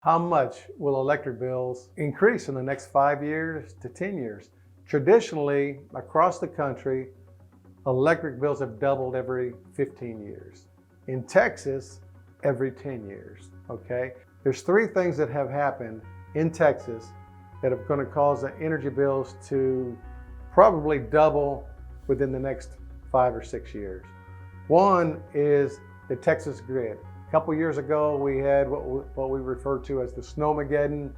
How much will electric bills increase in the next 5 years to 10 years? Traditionally, across the country, electric bills have doubled every 15 years. In Texas, every 10 years, okay? There's three things that have happened in Texas that are going to cause the energy bills to probably double within the next 5 or 6 years. One is the Texas grid. A couple years ago, we had what we refer to as the Snowmageddon,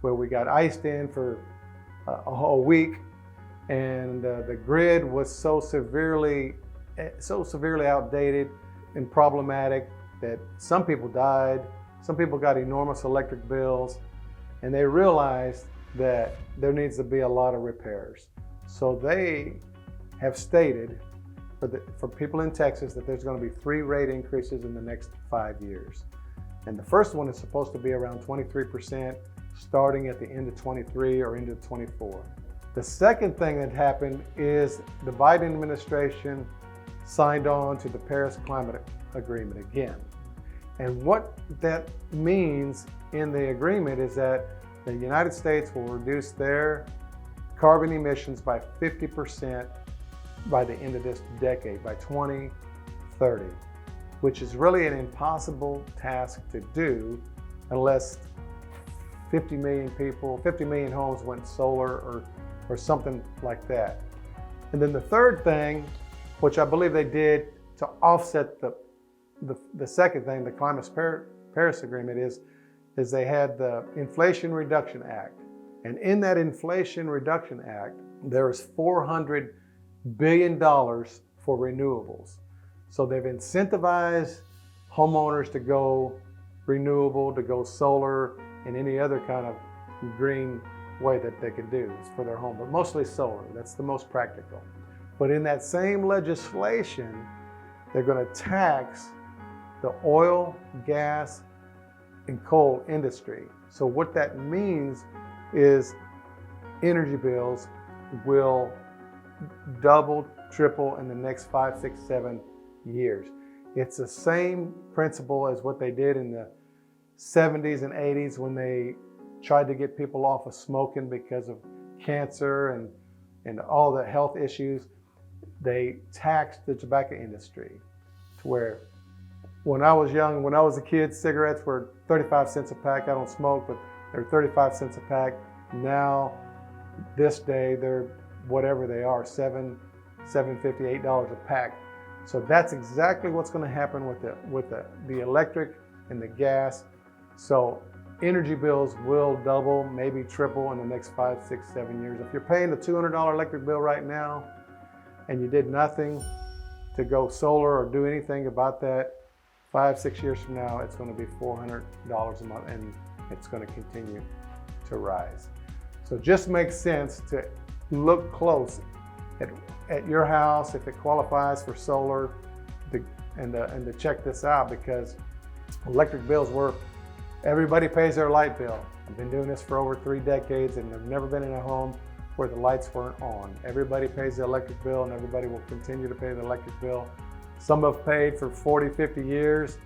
where we got iced in for a whole week, and the grid was so severely outdated and problematic that some people died, some people got enormous electric bills, and they realized that there needs to be a lot of repairs. So they have stated for people in Texas that there's going to be 3 rate increases in the next 5 years. And the first one is supposed to be around 23%, starting at the end of 23 or into 24. The second thing that happened is the Biden administration signed on to the Paris Climate Agreement again. And what that means in the agreement is that the United States will reduce their carbon emissions by 50% by the end of this decade, by 2030, which is really an impossible task to do unless 50 million people, 50 million homes went solar or something like that. And then the third thing, which I believe they did to offset the second thing, the Climate Paris Agreement, is they had the Inflation Reduction Act. And in that Inflation Reduction Act, there is $400 billion for renewables. So they've incentivized homeowners to go renewable, to go solar, and any other kind of green way that they can do for their home, but mostly solar. That's the most practical. But in that same legislation, they're going to tax the oil, gas, and coal industry. So what that means is energy bills will double, triple in the next 5, 6, 7 years. It's the same principle as what they did in the 70s and 80s when they tried to get people off of smoking because of cancer and all the health issues. They taxed the tobacco industry to where when I was young, when I was a kid, cigarettes were 35 cents a pack. I don't smoke, but they're 35 cents a pack. Now, this day, they're whatever they are, $7.50, $8 a pack. So that's exactly what's going to happen with the electric and the gas. So energy bills will double, maybe triple in the next 5, 6, 7 years. If you're paying a $200 electric bill right now and you did nothing to go solar or do anything about that, 5, 6 years from now, it's going to be $400 a month, and it's going to continue to rise. So it just makes sense to look close at your house if it qualifies for solar, and to check this out, because electric bills everybody pays their light bill. I've been doing this for over 3 decades, and I've never been in a home where the lights weren't on. Everybody pays the electric bill, and everybody will continue to pay the electric bill. Some have paid for 40, 50 years,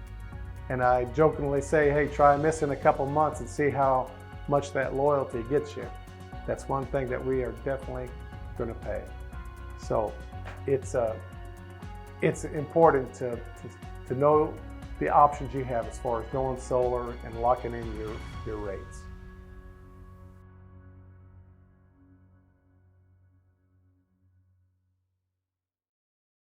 and I jokingly say, hey, try missing a couple months and see how much that loyalty gets you. That's one thing that we are definitely going to pay. So it's important to know the options you have as far as going solar and locking in your rates.